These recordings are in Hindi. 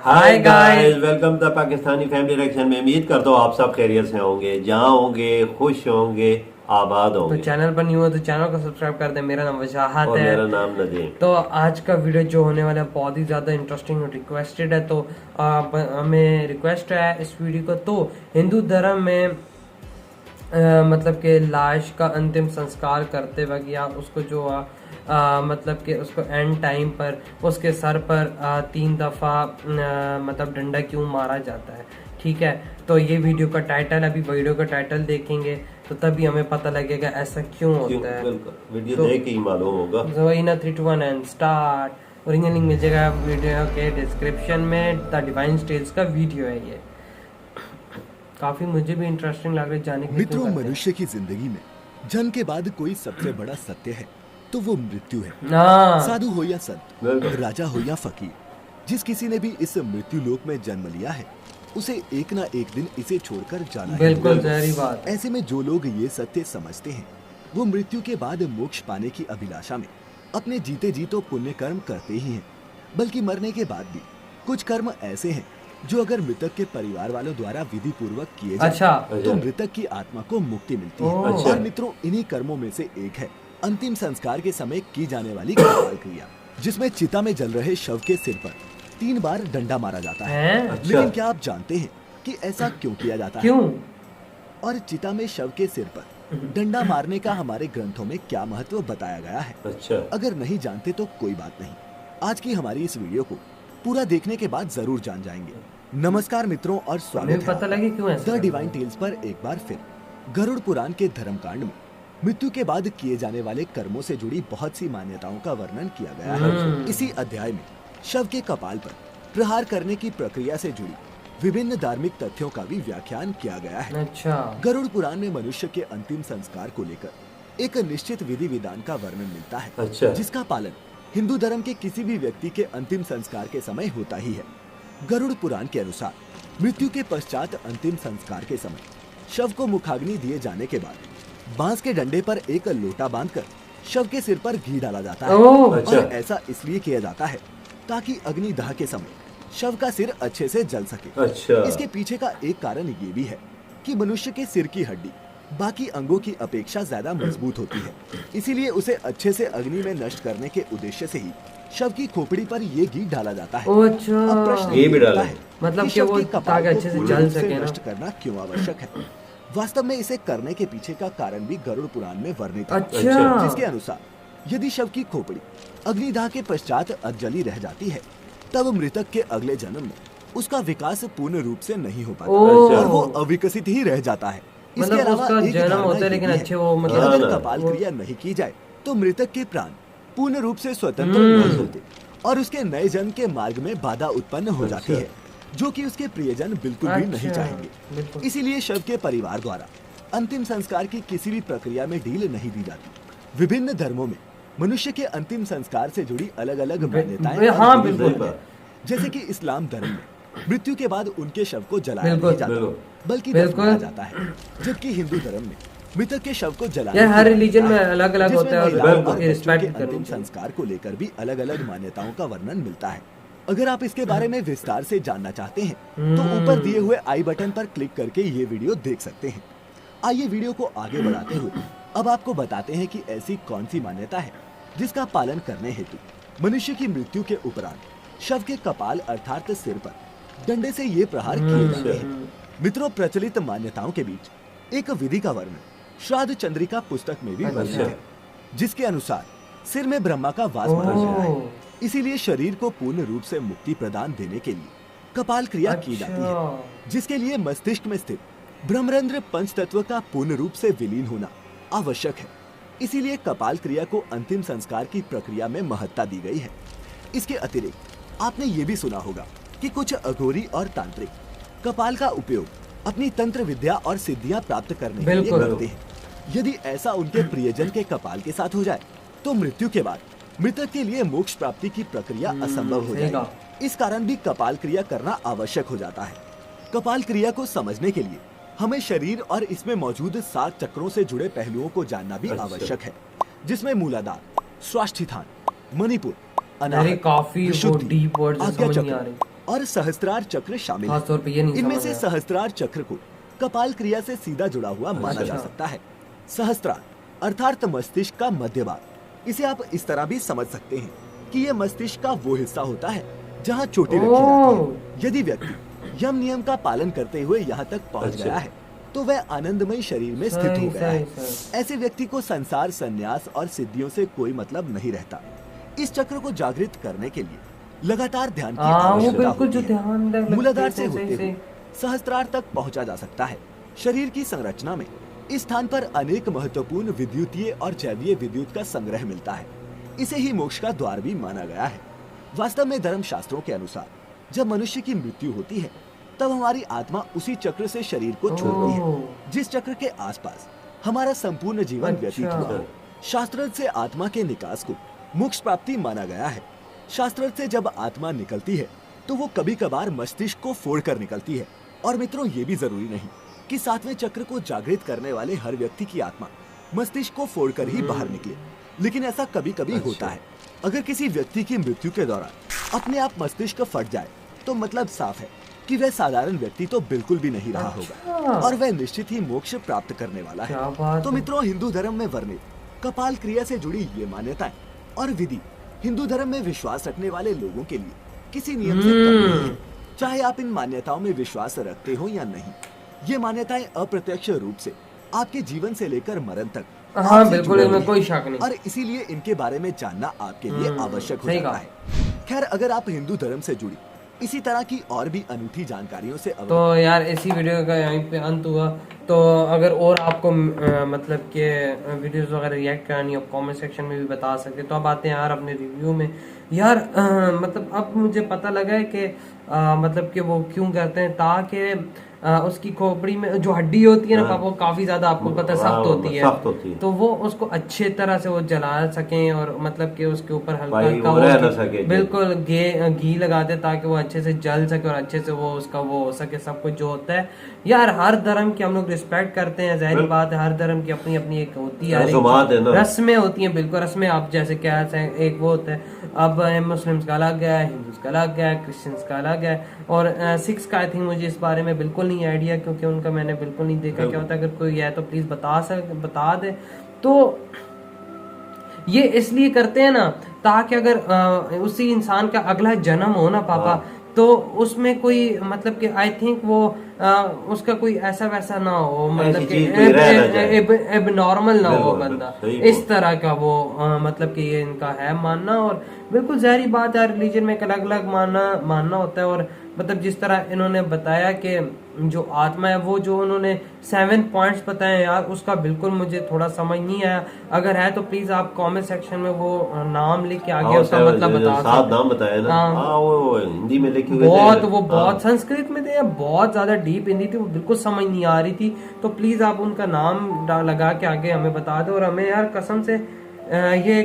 Hi guys, welcome the Pakistani family reaction में। उम्मीद करता हूँ आप सब खैरियत से होंगे, जहाँ होंगे खुश होंगे, आबाद होंगे। तो चैनल पर नहीं हो तो चैनल को सब्सक्राइब कर दे। मेरा नाम वजाहत और है। मेरा नाम नदीम। तो आज का वीडियो जो होने वाला है बहुत ही ज़्यादा इंटरेस्टिंग और रिक्वेस्टेड है। तो हमें रिक्वेस्ट है इस वीडियो को। तो हिंदू धर्म में मतलब कि लाश का अंतिम संस्कार करते वक्त या उसको जो मतलब कि उसको एंड टाइम पर उसके सर पर 3 दफ़ा मतलब डंडा क्यों मारा जाता है, ठीक है। तो ये वीडियो का टाइटल, अभी वीडियो का टाइटल देखेंगे तो तभी हमें पता लगेगा ऐसा क्यों होता है। वीडियो तो देख के ही मालूम होगा। तो इन 3 2 1 एंड स्टार्ट। ओरिजिनल लिंक मिल जाएगा वीडियो के डिस्क्रिप्शन में। द डिवाइन स्टेल्स का वीडियो है ये। काफी मुझे भी इंटरेस्टिंग लग रहा है जाने के लिए। मित्रों, मनुष्य की जिंदगी में जन्म के बाद कोई सबसे बड़ा सत्य है तो वो मृत्यु है। साधु हो या संत, राजा हो या फकीर, जिस किसी ने भी इस मृत्यु लोक में जन्म लिया है उसे एक ना एक दिन इसे छोड़कर जाना है। बिल्कुल सही बात। ऐसे में जो लोग ये सत्य समझते हैं वो मृत्यु के बाद मोक्ष पाने की अभिलाषा में अपने जीते जी तो पुण्य कर्म करते ही हैं, बल्कि मरने के बाद भी कुछ कर्म ऐसे हैं जो अगर मृतक के परिवार वालों द्वारा विधि पूर्वक किए जाए तो मृतक की आत्मा को मुक्ति मिलती है। और मित्रों, इन्हीं कर्मों में से एक है अंतिम संस्कार के समय की जाने वाली कपाल क्रिया, जिसमें चिता में जल रहे शव के सिर पर 3 बार डंडा मारा जाता है। लेकिन क्या आप जानते हैं कि ऐसा क्यों किया जाता है? और चिता में शव के सिर पर डंडा मारने का हमारे ग्रंथों में क्या महत्व बताया गया है? अगर नहीं जानते तो कोई बात नहीं, आज की हमारी इस वीडियो को पूरा देखने के बाद जरूर जान जाएंगे। नमस्कार मित्रों और स्वागत है द डिवाइन टेल्स पर एक बार फिर। गरुड़ पुराण के धर्मकांड में मृत्यु के बाद किए जाने वाले कर्मों से जुड़ी बहुत सी मान्यताओं का वर्णन किया गया है। इसी अध्याय में शव के कपाल पर प्रहार करने की प्रक्रिया से जुड़ी विभिन्न धार्मिक तथ्यों का भी व्याख्यान किया गया है। गरुड़ पुराण में मनुष्य के अंतिम संस्कार को लेकर एक निश्चित विधि विधान का वर्णन मिलता है, जिसका पालन हिंदू धर्म के किसी भी व्यक्ति के अंतिम संस्कार के समय होता ही है। गरुड़ पुराण के अनुसार मृत्यु के पश्चात अंतिम संस्कार के समय शव को मुखाग्नि दिए जाने के बाद बांस के डंडे पर एक लोटा बांधकर शव के सिर पर घी डाला जाता है। और ऐसा इसलिए किया जाता है ताकि अग्निदाह के समय शव का सिर अच्छे से जल सके। इसके पीछे का एक कारण ये भी है कि मनुष्य के सिर की हड्डी बाकी अंगों की अपेक्षा ज्यादा मजबूत होती है, इसीलिए उसे अच्छे से अग्नि में नष्ट करने के उद्देश्य से ही शव की खोपड़ी पर ये घी डाला जाता है। अब प्रश्न ये उठता है मतलब कि वो ताकि अच्छे से जल सके नष्ट करना क्यों आवश्यक है? वास्तव में इसे करने के पीछे का कारण भी गरुड़ पुराण में वर्णित है, जिसके अनुसार यदि शव की खोपड़ी अग्निदाह के पश्चात अधजली रह जाती है तब मृतक के अगले जन्म में उसका विकास पूर्ण रूप से नहीं हो पाता और वो अविकसित ही रह जाता है। इसके अलावा एक जन्म होता है लेकिन अच्छे वो मतलब अगर कपाल क्रिया नहीं की जाए तो मृतक के प्राण पूर्ण रूप से स्वतंत्र नहीं होते और उसके नए जन्म के मार्ग में बाधा उत्पन्न हो जाती है, जो कि उसके प्रियजन बिल्कुल भी नहीं चाहेंगे। इसीलिए शव के परिवार द्वारा अंतिम संस्कार की किसी भी प्रक्रिया में ढील नहीं दी जाती। विभिन्न धर्मों में मनुष्य के अंतिम संस्कार से जुड़ी अलग अलग मान्यताएं, जैसे कि इस्लाम धर्म में मृत्यु के बाद उनके शव को जलाया नहीं जाता बल्कि दफनाया जाता है, जबकि हिंदू धर्म में मृतक के शव को जलाया हर रिलीजन में अलग अलग होता है और रिस्पेक्ट अंतिम संस्कार को लेकर भी अलग अलग मान्यताओं का वर्णन मिलता है। अगर आप इसके बारे में विस्तार से जानना चाहते हैं तो ऊपर दिए हुए आई बटन पर क्लिक करके ये वीडियो देख सकते हैं। आइए वीडियो को आगे बढ़ाते हुए अब आपको बताते हैं कि ऐसी कौन सी मान्यता है जिसका पालन करने हेतु मनुष्य की मृत्यु के उपरांत शव के कपाल अर्थात सिर पर डंडे से ये प्रहार किए जाते हैं। मित्रों, प्रचलित मान्यताओं के बीच एक विधि का वर्णन श्राद्ध चंद्रिका पुस्तक में भी वर्णित है, जिसके अनुसार सिर में ब्रह्मा का वास माना गया है, इसीलिए शरीर को पूर्ण रूप से मुक्ति प्रदान देने के लिए कपाल क्रिया की जाती है, जिसके लिए मस्तिष्क में स्थित ब्रह्मरंध्र पंच तत्व का पूर्ण रूप से विलीन होना आवश्यक है। इसीलिए कपाल क्रिया को अंतिम संस्कार की प्रक्रिया में महत्ता दी गई है। इसके अतिरिक्त आपने ये भी सुना होगा कि कुछ अघोरी और तांत्रिक कपाल का उपयोग अपनी तंत्र विद्या और सिद्धियां प्राप्त करने के लिए करते हैं। यदि ऐसा उनके प्रियजन के कपाल के साथ हो जाए तो मृत्यु के बाद मृतक के लिए मोक्ष प्राप्ति की प्रक्रिया असंभव हो जाएगी। इस कारण भी कपाल क्रिया करना आवश्यक हो जाता है। कपाल क्रिया को समझने के लिए हमें शरीर और इसमें मौजूद 7 चक्रों से जुड़े पहलुओं को जानना भी आवश्यक है, जिसमें मूलाधार, स्वाष्ठिस्थान, मणिपुर, अनाहत, काफी डीप वर्ड समझ नहीं आ रही। और सहस्त्रार चक्र शामिल है। खासतौर पे ये नहीं इनमें समझ से आया। सहस्त्रार चक्र को कपाल क्रिया से सीधा जुड़ा हुआ माना जा सकता है। सहस्त्रार अर्थात मस्तिष्क का मध्य भाग। इसे आप इस तरह भी समझ सकते हैं कि ये मस्तिष्क का वो हिस्सा होता है जहाँ चोटी रखी जाती है। यदि व्यक्ति यम नियम का पालन करते हुए यहाँ तक पहुँच गया है तो वह आनंदमय शरीर में स्थित हो गया है। ऐसे व्यक्ति को संसार, संन्यास और सिद्धियों से कोई मतलब नहीं रहता। इस चक्र को जागृत करने के लिए लगातार ध्यान की आवश्यकता होती है। मूलाधार से होते हुए सहस्त्रार तक पहुंचा जा सकता है। शरीर की संरचना में इस स्थान पर अनेक महत्वपूर्ण विद्युतीय और जैवीय विद्युत का संग्रह मिलता है। इसे ही मोक्ष का द्वार भी माना गया है। वास्तव में धर्म शास्त्रों के अनुसार जब मनुष्य की मृत्यु होती है तब हमारी आत्मा उसी चक्र से शरीर को छोड़ती है जिस चक्र के आसपास हमारा संपूर्ण जीवन व्यतीत हुआ। शास्त्र से आत्मा के निकास को मोक्ष प्राप्ति माना गया है। शास्त्र से जब आत्मा निकलती है तो वो कभी कभार मस्तिष्क को फोड़कर निकलती है। और मित्रों, ये भी जरूरी नहीं कि सातवें चक्र को जागृत करने वाले हर व्यक्ति की आत्मा मस्तिष्क को फोड़कर ही बाहर निकले, लेकिन ऐसा कभी कभी होता है। अगर किसी व्यक्ति की मृत्यु के दौरान अपने आप मस्तिष्क फट जाए तो मतलब साफ है कि वह साधारण व्यक्ति तो बिल्कुल भी नहीं रहा होगा और वह निश्चित ही मोक्ष प्राप्त करने वाला है। तो मित्रों, हिंदू धर्म में वर्णित कपाल क्रिया से जुड़ी ये मान्यताएं और विधि हिंदू धर्म में विश्वास रखने वाले लोगों के लिए किसी नियम से कम नहीं है। चाहे आप इन मान्यताओं में विश्वास रखते हो या नहीं, ये मान्यताएं अप्रत्यक्ष रूप से आपके जीवन से लेकर मरण तक हाँ बिल्कुल, इसमें कोई शक नहीं। और इसीलिए इनके बारे में जानना आपके लिए आवश्यक हो जाता है। खैर, अगर आप हिंदू धर्म से जुड़ी इसी तरह की और भी अनूठी जानकारियों से तो यार इसी वीडियो का यहीं पे अंत हुआ। तो अगर और आपको मतलब के वीडियोस वगैरह रिएक्ट करनी हो कमेंट सेक्शन में भी बता सकते। तो अब आते हैं यार अपने रिव्यू में। यार मतलब अब मुझे पता लगा है कि मतलब कि वो क्यों करते हैं, ताकि उसकी खोपड़ी में जो हड्डी होती है ना पापा, वो काफी ज्यादा आपको पता सख्त होती है, तो वो उसको अच्छे तरह से वो जला सकें और मतलब कि उसके ऊपर हल्का हल्का बिल्कुल घी लगा दे ताकि वो अच्छे से जल सके और अच्छे से वो उसका वो हो सके सब कुछ जो होता है। यार हर धर्म की हम लोग रिस्पेक्ट करते हैं, जाहिर बात है, हर धर्म की अपनी अपनी एक होती है, रस्में होती हैं। बिल्कुल रस्में, आप जैसे क्या एक वो होता है, अब मुस्लिम्स का अलग है, हिंदूज का अलग है, क्रिश्चियंस का अलग है और सिख्स का आई थिंक मुझे इस बारे में बिल्कुल नहीं आइडिया, क्योंकि उनका मैंने बिल्कुल नहीं देखा क्या होता है। अगर कोई है तो प्लीज बता दे। तो ये इसलिए करते हैं ना ताकि अगर उसी इंसान का अगला जन्म हो ना पापा, तो उसमें कोई मतलब कि आई थिंक वो उसका कोई ऐसा वैसा ना हो, मतलब कि एबनॉर्मल ना हो बंदा, इस तरह का वो मतलब कि ये इनका है मानना। और बिल्कुल ज़ाहिर बात है, रिलीजन में एक अलग अलग मानना होता है। और मतलब जिस तरह इन्होंने बताया कि जो आत्मा है वो जो उन्होंने 7 पॉइंट्स बताए यार, उसका बिल्कुल मुझे थोड़ा समझ नहीं आया। अगर है तो प्लीज आप कमेंट सेक्शन में वो नाम लिख के आगे उसका मतलब बता सकते। 7 नाम बताए ना, वो हिंदी में लिखे हुए बहुत, वो बहुत संस्कृत में थे, बहुत ज्यादा डीप हिंदी थी, वो बिल्कुल समझ नहीं आ रही थी। तो प्लीज आप उनका नाम लगा के आगे हमें बता दो। और हमें यार कसम से ये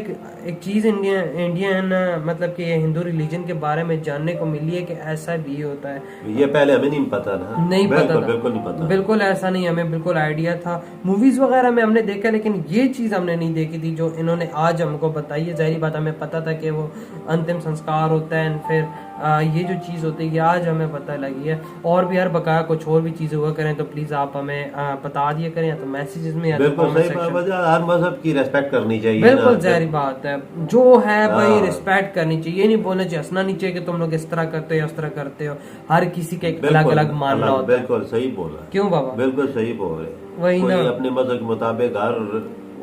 एक चीज इंडियन मतलब कि हिंदू रिलीजन के बारे में जानने को मिली है कि ऐसा भी होता है। ये पहले हमें नहीं पता था, नहीं पता था, बिल्कुल नहीं पता, बिल्कुल ऐसा नहीं, हमें बिल्कुल आइडिया था, मूवीज वगैरह में हमने देखा, लेकिन ये चीज हमने नहीं देखी थी जो इन्होंने आज हमको बताई है। जाहिर बात हमें पता था कि वो अंतिम संस्कार होता है, फिर ये जो चीज होती है ये आज हमें पता लगी है। और भी यार बकाया कुछ और भी चीजें हुआ करें तो प्लीज आप हमें बता दिया करें, या तो मैसेजेस में या बिल्कुल सही बात है। हर मजहब की रिस्पेक्ट करनी चाहिए, बिल्कुल जाहिर बात है, जो है भाई रिस्पेक्ट करनी चाहिए। ये नहीं बोलना चाहिए, हंसना नहीं चाहिए कि तुम लोग इस तरह करते हो उस तरह करते हो। हर किसी के अलग अलग मानना होता है। बिल्कुल सही बोला, क्यों बाबा, बिल्कुल सही बोल रहे, वही ना, अपने मजहब के मुताबिक हर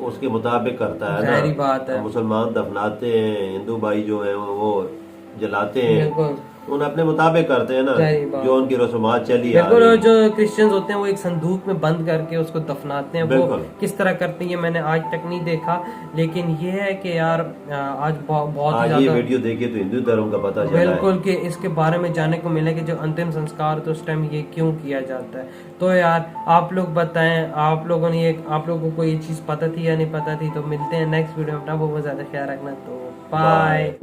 उसके मुताबिक करता है, जाहिर बात है। मुसलमान दफनाते हैं, हिंदू भाई जो है वो जलाते हैं, बिल्कुल उन अपने मुताबिक करते हैं ना, जो उनकी रस्मात चली आ रही है। और जो क्रिश्चियंस होते हैं वो एक संदूक में बंद करके उसको दफनाते हैं। वो किस तरह करते हैं मैंने आज तक नहीं देखा, लेकिन ये है कि यार आज बहुत ही ये वीडियो देखिए तो हिंदू धर्म का पता चला बिल्कुल कि इसके बारे में जानने को मिला कि जो अंतिम संस्कार तो उस टाइम ये क्यों किया जाता है। तो यार आप लोग बताएं, आप लोगों को ये चीज पता थी या नहीं पता थी। तो मिलते हैं नेक्स्ट वीडियो में, अपना बहुत ज्यादा ख्याल रखना, तो बाय।